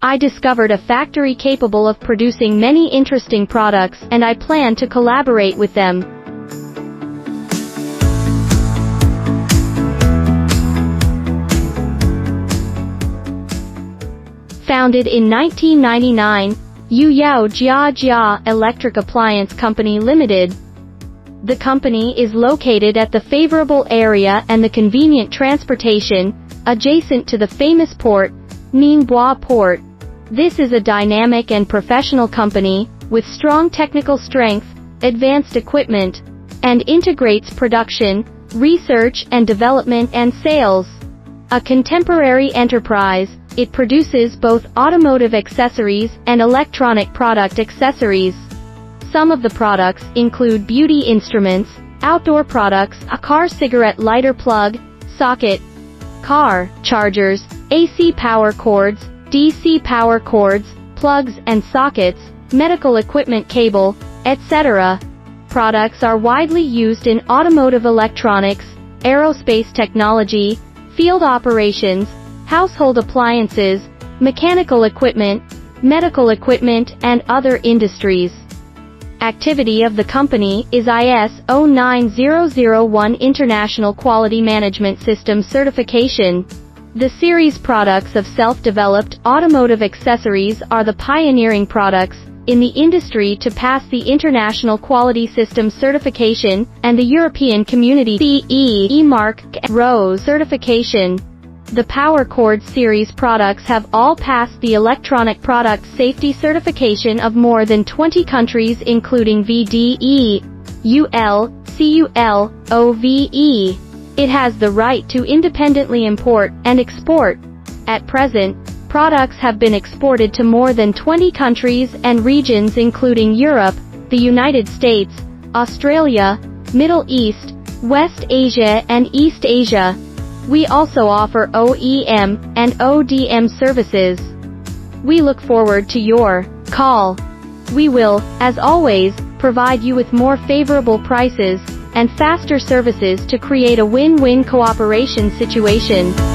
I discovered a factory capable of producing many interesting products, and I plan to collaborate with them. Founded in 1999, Yuyao Jiajia Electric Appliance Company Limited. The company is located at the favorable area and the convenient transportation, adjacent to the famous port, Ningbo Port. This is a dynamic and professional company, with strong technical strength, advanced equipment, and integrates production, research and development and sales. A contemporary enterprise, it produces both automotive accessories and electronic product accessories. Some of the products include beauty instruments, outdoor products, a car cigarette lighter plug, socket, car chargers, AC power cords, DC power cords, plugs and sockets, medical equipment cable, etc. Products are widely used in automotive electronics, aerospace technology, field operations, household appliances, mechanical equipment, medical equipment and other industries. Activity of the company is ISO 9001 International Quality Management System certification. The series products of self-developed automotive accessories are the pioneering products in the industry to pass the International Quality System certification and the European Community CE EMARK ROHS certification. The Power Cord series products have all passed the Electronic Product Safety certification of more than 20 countries including VDE, UL, CUL, OVE. It has the right to independently import and export. At present, products have been exported to more than 20 countries and regions including Europe, the United States, Australia, Middle East, West Asia and East Asia. We also offer OEM and ODM services. We look forward to your call. We will, as always, provide you with more favorable prices and faster services to create a win-win cooperation situation.